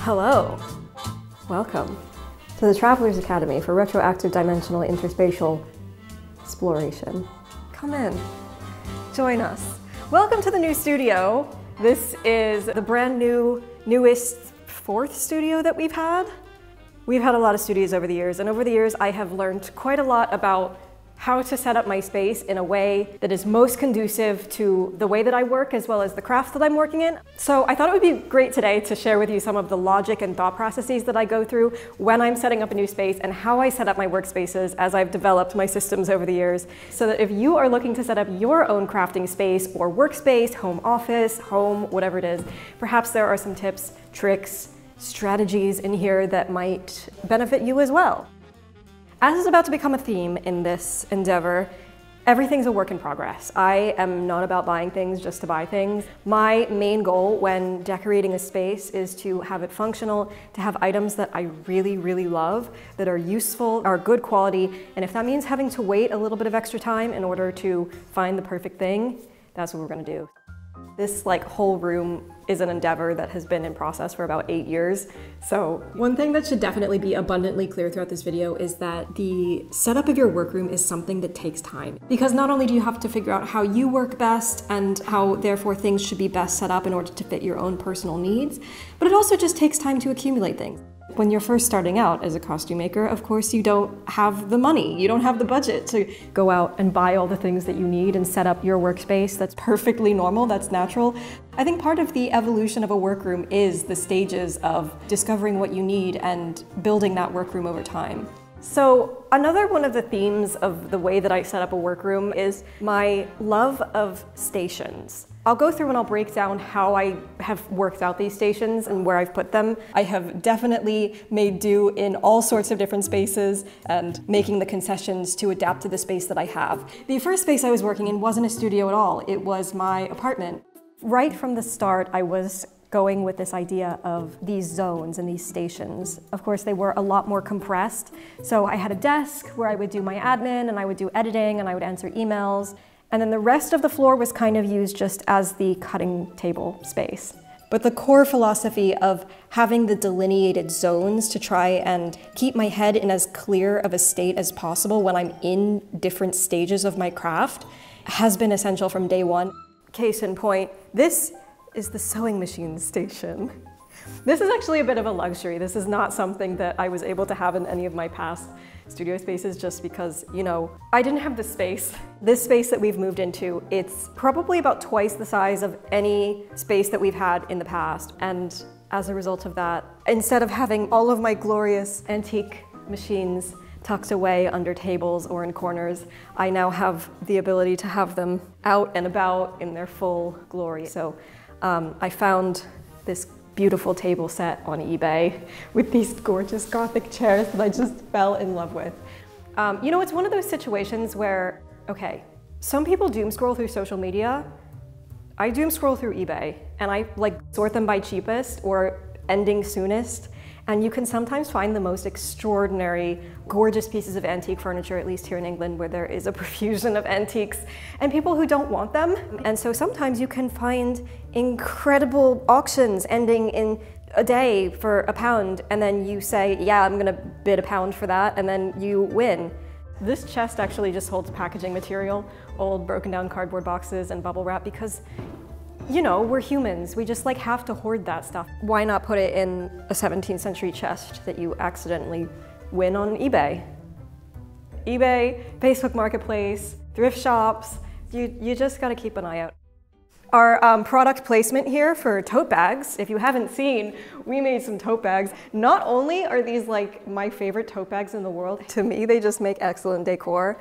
Hello, welcome to the Travelers Academy for Retroactive Dimensional Interspatial Exploration. Come in, join us. Welcome to the new studio. This is the brand newest fourth studio that we've had. We've had a lot of studios over the years, and over the years I have learned quite a lot about how to set up my space in a way that is most conducive to the way that I work as well as the craft that I'm working in. So I thought it would be great today to share with you some of the logic and thought processes that I go through when I'm setting up a new space and how I set up my workspaces as I've developed my systems over the years, so that if you are looking to set up your own crafting space or workspace, home office, home, whatever it is, perhaps there are some tips, tricks, strategies in here that might benefit you as well. As is about to become a theme in this endeavor, everything's a work in progress. I am not about buying things just to buy things. My main goal when decorating a space is to have it functional, to have items that I really, really love, that are useful, are good quality, and if that means having to wait a little bit of extra time in order to find the perfect thing, that's what we're gonna do. This whole room is an endeavor that has been in process for about 8 years. So one thing that should definitely be abundantly clear throughout this video is that the setup of your workroom is something that takes time. Because not only do you have to figure out how you work best and how therefore things should be best set up in order to fit your own personal needs, but it also just takes time to accumulate things. When you're first starting out as a costume maker, of course you don't have the money, you don't have the budget to go out and buy all the things that you need and set up your workspace. That's perfectly normal, that's natural. I think part of the evolution of a workroom is the stages of discovering what you need and building that workroom over time. So another one of the themes of the way that I set up a workroom is my love of stations. I'll go through and I'll break down how I have worked out these stations and where I've put them. I have definitely made do in all sorts of different spaces and making the concessions to adapt to the space that I have. The first space I was working in wasn't a studio at all. It was my apartment. Right from the start, I was going with this idea of these zones and these stations. Of course, they were a lot more compressed. So I had a desk where I would do my admin and I would do editing and I would answer emails. And then the rest of the floor was kind of used just as the cutting table space. But the core philosophy of having the delineated zones to try and keep my head in as clear of a state as possible when I'm in different stages of my craft has been essential from day one. Case in point, this is the sewing machine station. This is actually a bit of a luxury. This is not something that I was able to have in any of my past studio spaces just because, I didn't have the space. This space that we've moved into, it's probably about twice the size of any space that we've had in the past. And as a result of that, instead of having all of my glorious antique machines tucked away under tables or in corners, I now have the ability to have them out and about in their full glory. So I found this beautiful table set on eBay with these gorgeous Gothic chairs that I just fell in love with. It's one of those situations where, okay, some people doom scroll through social media. I doom scroll through eBay and I sort them by cheapest or ending soonest. And you can sometimes find the most extraordinary, gorgeous pieces of antique furniture, at least here in England, where there is a profusion of antiques, and people who don't want them. And so sometimes you can find incredible auctions ending in a day for £1, and then you say, yeah, I'm gonna bid £1 for that, and then you win. This chest actually just holds packaging material, old broken down cardboard boxes and bubble wrap, because we're humans. We just have to hoard that stuff. Why not put it in a 17th century chest that you accidentally win on eBay? eBay, Facebook Marketplace, thrift shops, you just gotta keep an eye out. Our product placement here for tote bags, if you haven't seen, we made some tote bags. Not only are these my favorite tote bags in the world, to me they just make excellent decor.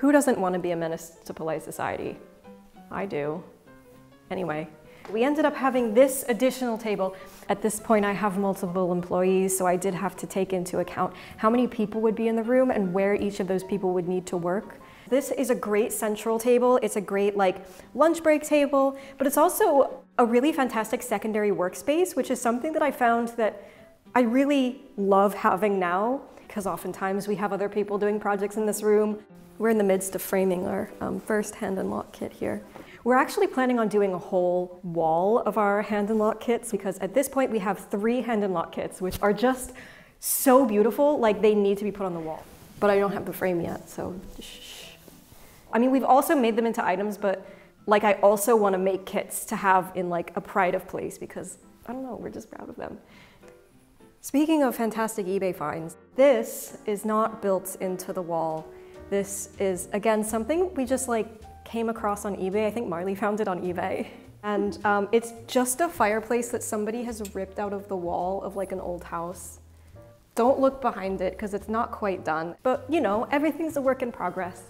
Who doesn't want to be a menace to polite society? I do. Anyway, we ended up having this additional table. At this point, I have multiple employees, so I did have to take into account how many people would be in the room and where each of those people would need to work. This is a great central table. It's a great lunch break table, but it's also a really fantastic secondary workspace, which is something that I found that I really love having now, because oftentimes we have other people doing projects in this room. We're in the midst of framing our first hand and lock kit here. We're actually planning on doing a whole wall of our hand and lock kits because at this point we have 3 hand and lock kits, which are just so beautiful, like they need to be put on the wall. But I don't have the frame yet, so shh. I mean, we've also made them into items, but like I also want to make kits to have in like a pride of place because, I don't know, we're just proud of them. Speaking of fantastic eBay finds, this is not built into the wall. This is, again, something we just like came across on eBay. I think Marley found it on eBay. And it's just a fireplace that somebody has ripped out of the wall of like an old house. Don't look behind it because it's not quite done. But you know, everything's a work in progress.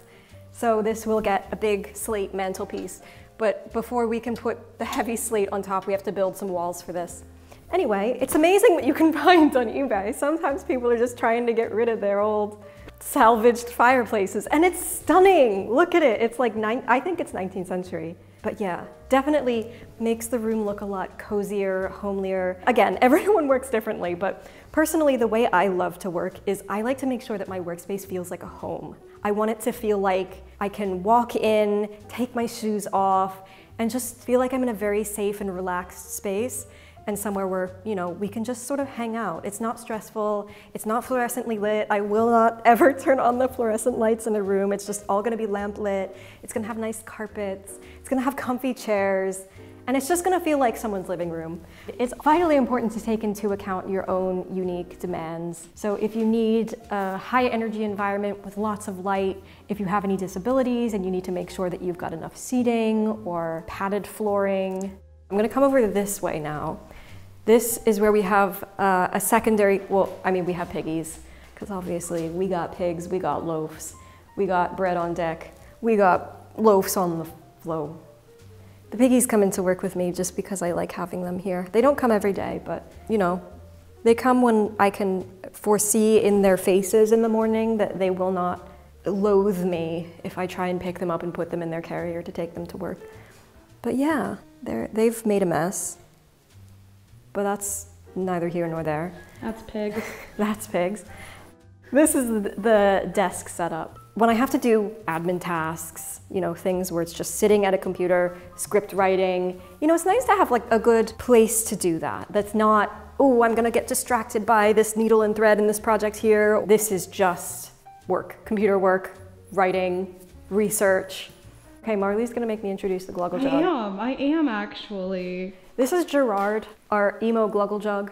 So this will get a big slate mantelpiece. But before we can put the heavy slate on top, we have to build some walls for this. Anyway, it's amazing what you can find on eBay. Sometimes people are just trying to get rid of their old salvaged fireplaces, and it's stunning. Look at it. It's like, I think it's 19th century. But yeah, definitely makes the room look a lot cozier, homelier. Again, everyone works differently, but personally, the way I love to work is I like to make sure that my workspace feels like a home. I want it to feel like I can walk in, take my shoes off, and just feel like I'm in a very safe and relaxed space. And somewhere where, you know, we can just sort of hang out. It's not stressful, it's not fluorescently lit. I will not ever turn on the fluorescent lights in a room. It's just all gonna be lamp lit. It's gonna have nice carpets. It's gonna have comfy chairs. And it's just gonna feel like someone's living room. It's vitally important to take into account your own unique demands. So if you need a high energy environment with lots of light, if you have any disabilities and you need to make sure that you've got enough seating or padded flooring. I'm gonna come over this way now. This is where we have a secondary, well, I mean, we have piggies, because obviously we got pigs, we got loaves, we got bread on deck, we got loaves on the floor. The piggies come in to work with me just because I like having them here. They don't come every day, but you know, they come when I can foresee in their faces in the morning that they will not loathe me if I try and pick them up and put them in their carrier to take them to work. But yeah, they've made a mess. But that's neither here nor there. That's pigs. That's pigs. This is the desk setup. When I have to do admin tasks, you know, things where it's just sitting at a computer, script writing, you know, it's nice to have like a good place to do that. That's not, oh, I'm gonna get distracted by this needle and thread in this project here. This is just work, computer work, writing, research. Okay, Marley's gonna make me introduce the Gluggle Jug. I am actually. This is Gerard, our emo Gluggle Jug.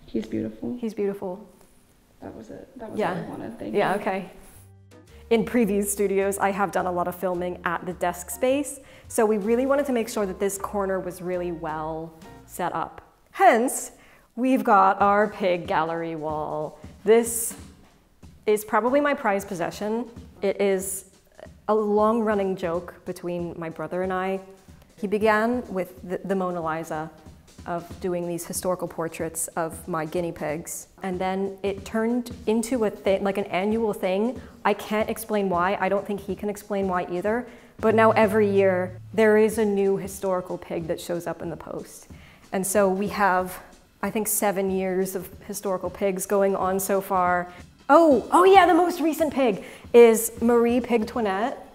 He's beautiful. He's beautiful. That was it. That was what I wanted. Thank you. Yeah, okay. In previous studios, I have done a lot of filming at the desk space, so we really wanted to make sure that this corner was really well set up. Hence, we've got our pig gallery wall. This is probably my prized possession. It is a long-running joke between my brother and I. He began with the Mona Lisa, of doing these historical portraits of my guinea pigs. And then it turned into a thing, like an annual thing. I can't explain why. I don't think he can explain why either. But now every year, there is a new historical pig that shows up in the post. And so we have, I think, 7 years of historical pigs going on so far. Oh yeah, the most recent pig is Marie Pig-Toinette.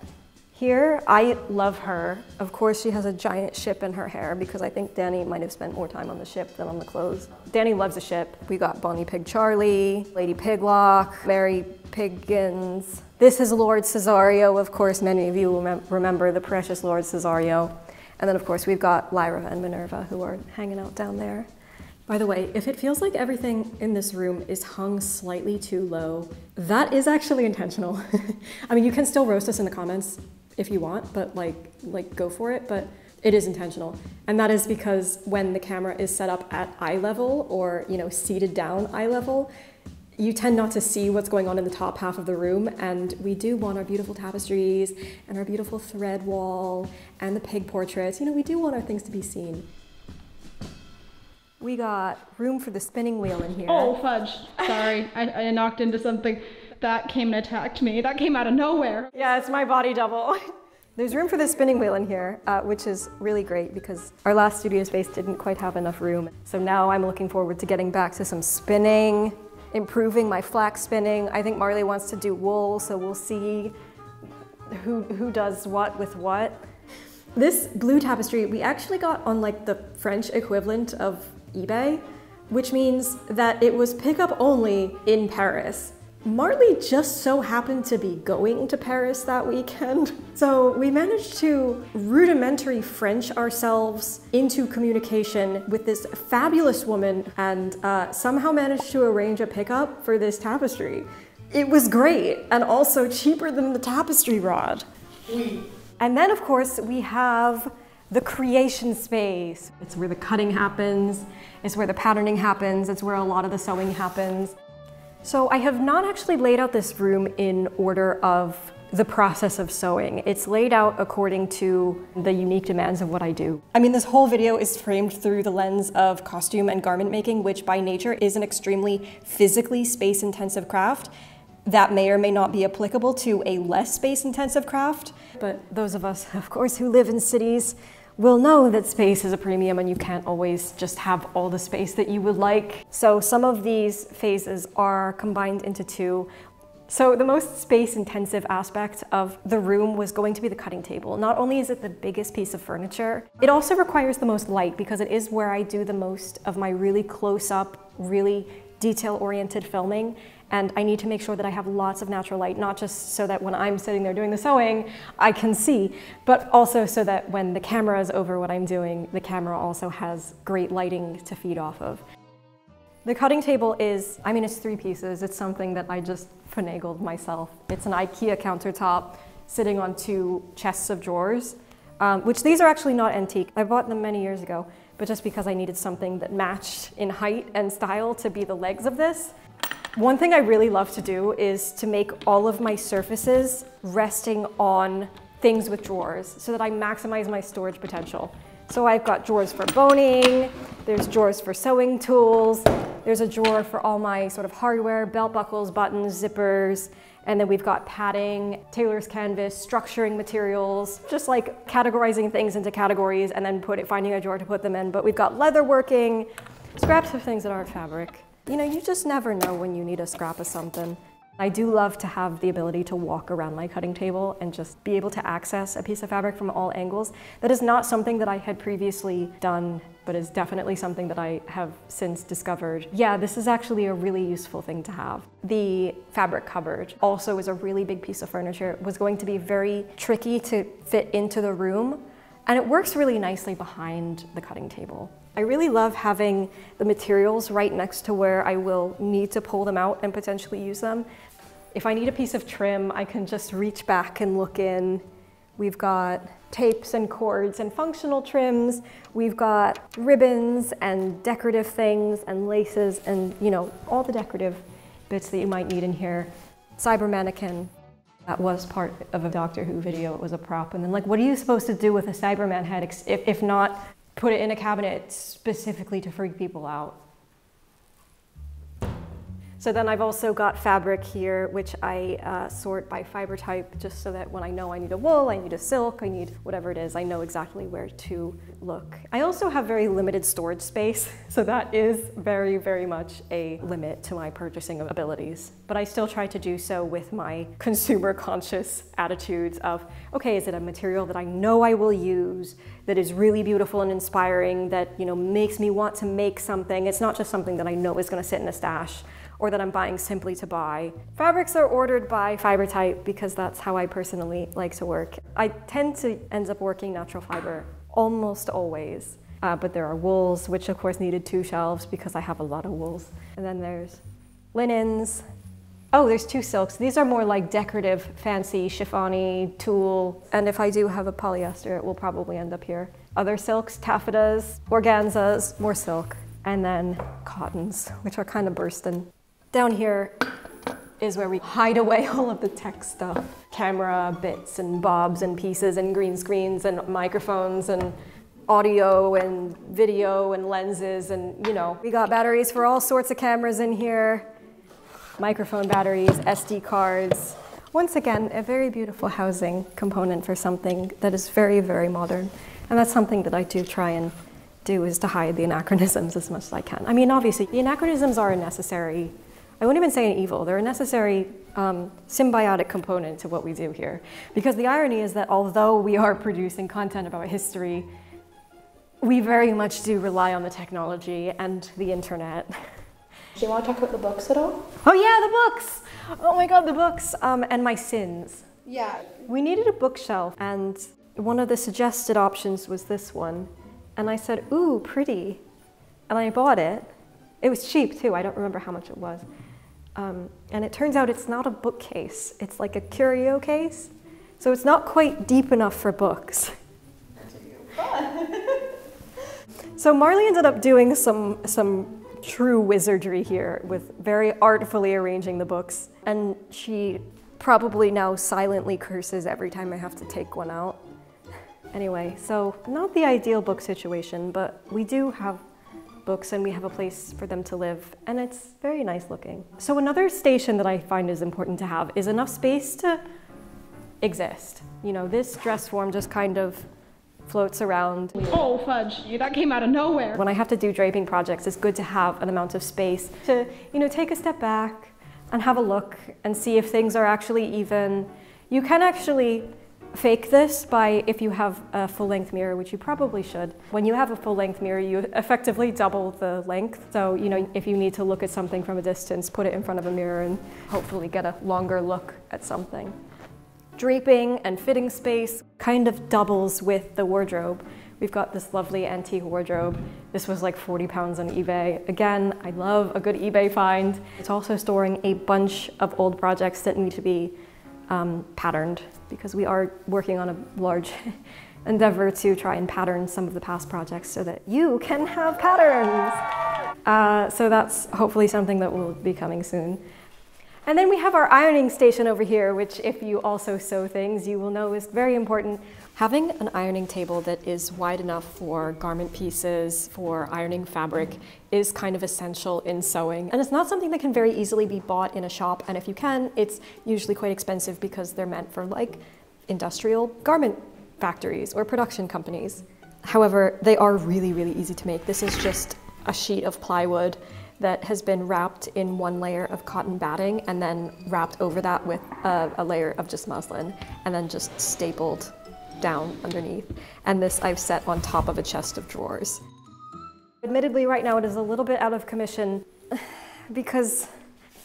Here, I love her. Of course, she has a giant ship in her hair because I think Danny might have spent more time on the ship than on the clothes. Danny loves a ship. We got Bonnie Pig Charlie, Lady Piglock, Mary Piggins. This is Lord Cesario. Of course, many of you will remember the precious Lord Cesario. And then, of course, we've got Lyra and Minerva who are hanging out down there. By the way, if it feels like everything in this room is hung slightly too low, that is actually intentional. I mean, you can still roast us in the comments if you want, but like go for it, but it is intentional. And that is because when the camera is set up at eye level or, you know, seated down eye level, you tend not to see what's going on in the top half of the room, and we do want our beautiful tapestries and our beautiful thread wall and the pig portraits. You know, we do want our things to be seen. We got room for the spinning wheel in here. Oh, fudge. Sorry, I knocked into something. That came and attacked me. That came out of nowhere. Yeah, it's my body double. There's room for the spinning wheel in here, which is really great because our last studio space didn't quite have enough room. So now I'm looking forward to getting back to some spinning, improving my flax spinning. I think Marley wants to do wool, so we'll see who does what with what. This blue tapestry we actually got on like the French equivalent of eBay, which means that it was pickup only in Paris. Marley just so happened to be going to Paris that weekend. So we managed to rudimentary French ourselves into communication with this fabulous woman and somehow managed to arrange a pickup for this tapestry. It was great and also cheaper than the tapestry rod. And then of course we have the creation space. It's where the cutting happens, it's where the patterning happens, it's where a lot of the sewing happens. So I have not actually laid out this room in order of the process of sewing. It's laid out according to the unique demands of what I do. I mean, this whole video is framed through the lens of costume and garment making, which by nature is an extremely physically space-intensive craft that may or may not be applicable to a less space-intensive craft. But those of us, of course, who live in cities will know that space is a premium and you can't always just have all the space that you would like. So some of these phases are combined into two. So the most space-intensive aspect of the room was going to be the cutting table. Not only is it the biggest piece of furniture, it also requires the most light because it is where I do the most of my really close-up, really detail-oriented filming. And I need to make sure that I have lots of natural light, not just so that when I'm sitting there doing the sewing, I can see, but also so that when the camera is over what I'm doing, the camera also has great lighting to feed off of. The cutting table is, I mean, it's 3 pieces. It's something that I just finagled myself. It's an IKEA countertop sitting on 2 chests of drawers, which these are actually not antique. I bought them many years ago, but just because I needed something that matched in height and style to be the legs of this. One thing I really love to do is to make all of my surfaces resting on things with drawers so that I maximize my storage potential. So I've got drawers for boning, there's drawers for sewing tools, there's a drawer for all my sort of hardware, belt buckles, buttons, zippers, and then we've got padding, tailor's canvas, structuring materials, just like categorizing things into categories and then finding a drawer to put them in. But we've got leatherworking, scraps of things that aren't fabric. You know, you just never know when you need a scrap of something. I do love to have the ability to walk around my cutting table and just be able to access a piece of fabric from all angles. That is not something that I had previously done, but is definitely something that I have since discovered. Yeah, this is actually a really useful thing to have. The fabric cupboard also is a really big piece of furniture. It was going to be very tricky to fit into the room, and it works really nicely behind the cutting table. I really love having the materials right next to where I will need to pull them out and potentially use them. If I need a piece of trim, I can just reach back and look in. We've got tapes and cords and functional trims. We've got ribbons and decorative things and laces and, you know, all the decorative bits that you might need in here. Cyber mannequin. That was part of a Doctor Who video. It was a prop. And then, like, what are you supposed to do with a Cyberman head if not put it in a cabinet specifically to freak people out? So then I've also got fabric here, which I sort by fiber type, just so that when I know I need a wool, I need a silk, I need whatever it is, I know exactly where to look. I also have very limited storage space, so that is very, very much a limit to my purchasing abilities. But I still try to do so with my consumer conscious attitudes of, okay, is it a material that I know I will use, that is really beautiful and inspiring, that, you know, makes me want to make something. It's not just something that I know is gonna sit in a stash, or that I'm buying simply to buy. Fabrics are ordered by fiber type because that's how I personally like to work. I tend to end up working natural fiber almost always, but there are wools, which of course needed 2 shelves because I have a lot of wools. And then there's linens. Oh, there's 2 silks. These are more like decorative, fancy, chiffon-y, tulle. And if I do have a polyester, it will probably end up here. Other silks, taffetas, organzas, more silk, and then cottons, which are kind of bursting. Down here is where we hide away all of the tech stuff. Camera bits and bobs and pieces and green screens and microphones and audio and video and lenses and, you know. We got batteries for all sorts of cameras in here. Microphone batteries, SD cards. Once again, a very beautiful housing component for something that is very, very modern. And that's something that I do try and do, is to hide the anachronisms as much as I can. I mean, obviously, the anachronisms are a necessary I won't even say an evil, they're a necessary symbiotic component to what we do here. Because the irony is that although we are producing content about history, we very much do rely on the technology and the internet. Do you want to talk about the books at all? Oh yeah, the books! Oh my god, the books! And my sins. Yeah. We needed a bookshelf, and one of the suggested options was this one. And I said, ooh, pretty. And I bought it. It was cheap too, I don't remember how much it was. And it turns out it's not a bookcase, it's like a curio case. So it's not quite deep enough for books. So Marley ended up doing some true wizardry here with very artfully arranging the books. And she probably now silently curses every time I have to take one out. Anyway, so not the ideal book situation, but we do have books and we have a place for them to live, and it's very nice looking. So another station that I find is important to have is enough space to exist. You know, this dress form just kind of floats around. Oh, fudge, that came out of nowhere. When I have to do draping projects, it's good to have an amount of space to, you know, take a step back and have a look and see if things are actually even. You can actually fake this by, if you have a full-length mirror, which you probably should. When you have a full-length mirror, you effectively double the length. So, you know, if you need to look at something from a distance, put it in front of a mirror and hopefully get a longer look at something. Draping and fitting space kind of doubles with the wardrobe. We've got this lovely antique wardrobe. This was like 40 pounds on eBay. Again, I love a good eBay find. It's also storing a bunch of old projects that need to be patterned, because we are working on a large endeavor to try and pattern some of the past projects so that you can have patterns. So that's hopefully something that will be coming soon. And then we have our ironing station over here, which if you also sew things, you will know is very important. Having an ironing table that is wide enough for garment pieces, for ironing fabric, is kind of essential in sewing. And it's not something that can very easily be bought in a shop, and if you can, it's usually quite expensive because they're meant for like industrial garment factories or production companies. However, they are really, really easy to make. This is just a sheet of plywood that has been wrapped in one layer of cotton batting and then wrapped over that with a layer of just muslin and then just stapled down underneath. And this I've set on top of a chest of drawers. Admittedly, right now it is a little bit out of commission because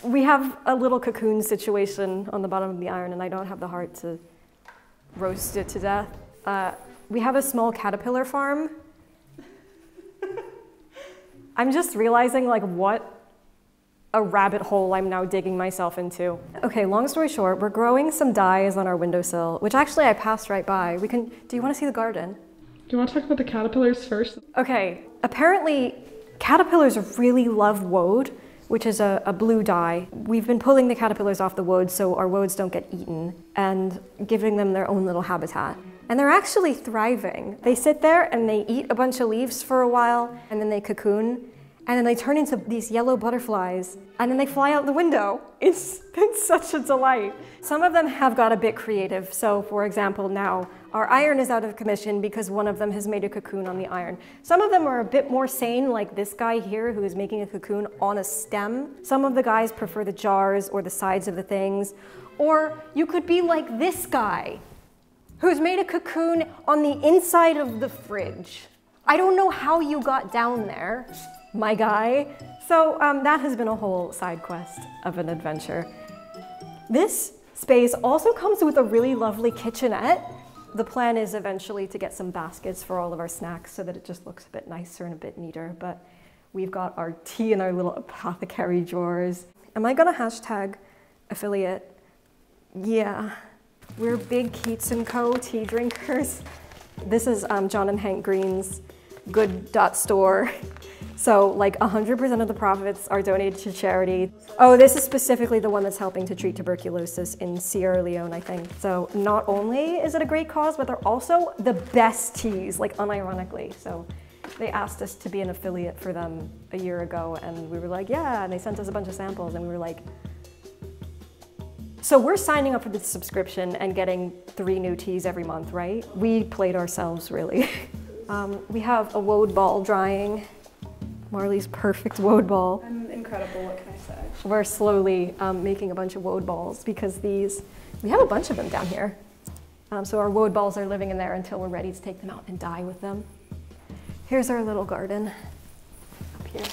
we have a little cocoon situation on the bottom of the iron and I don't have the heart to roast it to death. We have a small caterpillar farm. I'm just realizing like what a rabbit hole I'm now digging myself into. Okay, long story short, we're growing some dyes on our windowsill, which actually I passed right by. Do you want to see the garden? Do you want to talk about the caterpillars first? Okay, apparently caterpillars really love woad, which is a blue dye. We've been pulling the caterpillars off the woad so our woads don't get eaten and giving them their own little habitat. And they're actually thriving. They sit there and they eat a bunch of leaves for a while and then they cocoon and then they turn into these yellow butterflies and then they fly out the window. It's been such a delight. Some of them have got a bit creative. So for example, now our iron is out of commission because one of them has made a cocoon on the iron. Some of them are a bit more sane, like this guy here who is making a cocoon on a stem. Some of the guys prefer the jars or the sides of the things. Or you could be like this guy who's made a cocoon on the inside of the fridge. I don't know how you got down there, my guy. So that has been a whole side quest of an adventure. This space also comes with a really lovely kitchenette. The plan is eventually to get some baskets for all of our snacks so that it just looks a bit nicer and a bit neater, but we've got our tea in our little apothecary drawers. Am I gonna hashtag affiliate? Yeah. We're big Keats & Co. tea drinkers. This is John and Hank Green's good.store. So like 100% of the profits are donated to charity. Oh, this is specifically the one that's helping to treat tuberculosis in Sierra Leone, I think. So not only is it a great cause, but they're also the best teas, like unironically. So they asked us to be an affiliate for them a year ago and we were like, yeah, and they sent us a bunch of samples and we were like, so we're signing up for this subscription and getting 3 new teas every month, right? We played ourselves, really. We have a woad ball drying. Marley's perfect woad ball. I'm incredible, what can I say? we're slowly making a bunch of woad balls because we have a bunch of them down here. So our woad balls are living in there until we're ready to take them out and dye with them. Here's our little garden up here,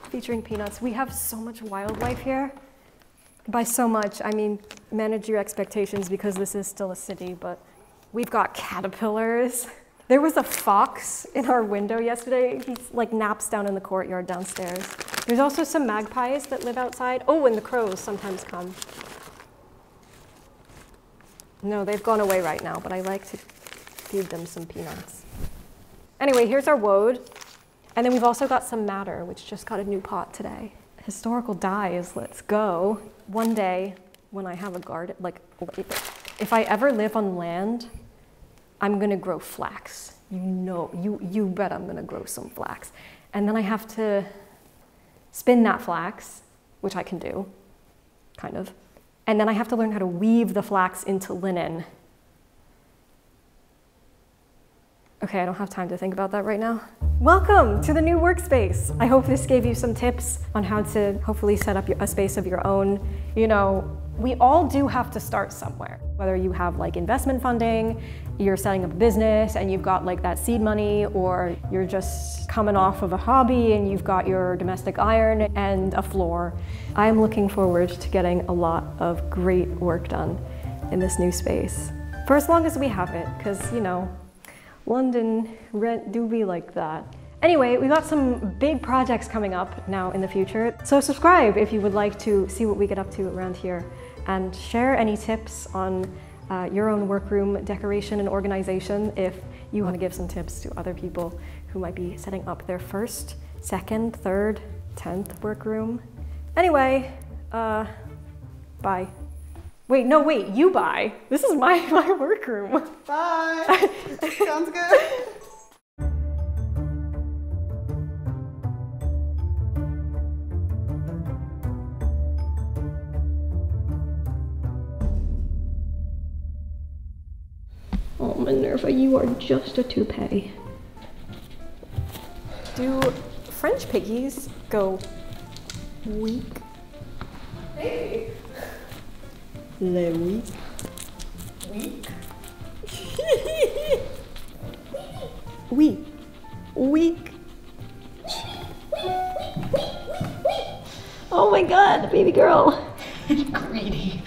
featuring peanuts. We have so much wildlife here. By so much, I mean, manage your expectations because this is still a city, but we've got caterpillars. There was a fox in our window yesterday. He like naps down in the courtyard downstairs. There's also some magpies that live outside. Oh, and the crows sometimes come. No, they've gone away right now, but I like to feed them some peanuts. Anyway, here's our woad. And then we've also got some madder, which just got a new pot today. Historical dyes, let's go. One day when I have a garden, like if I ever live on land, I'm gonna grow flax. You bet I'm gonna grow some flax. And then I have to spin that flax, which I can do, kind of. And then I have to learn how to weave the flax into linen. Okay, I don't have time to think about that right now. Welcome to the new workspace. I hope this gave you some tips on how to hopefully set up a space of your own. You know, we all do have to start somewhere. Whether you have like investment funding, you're setting up a business and you've got like that seed money, or you're just coming off of a hobby and you've got your domestic iron and a floor. I'm looking forward to getting a lot of great work done in this new space. For as long as we have it, because you know, London rent do be like that. Anyway, we've got some big projects coming up now in the future. So subscribe if you would like to see what we get up to around here, and share any tips on your own workroom decoration and organization if you want to give some tips to other people who might be setting up their first, second, third, 10th workroom. Anyway, bye. Wait, no, wait, you buy. This is my workroom. Bye. Sounds good. Oh, Minerva, you are just a toupee. Do French piggies go weak? Hey. Le weak. Weak. Weak. Weak. Oh my god, baby girl. Greedy.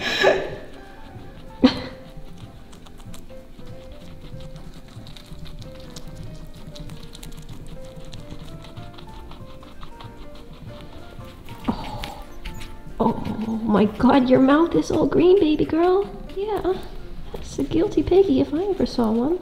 Oh my god, your mouth is all green, baby girl. Yeah, that's a guilty piggy if I ever saw one.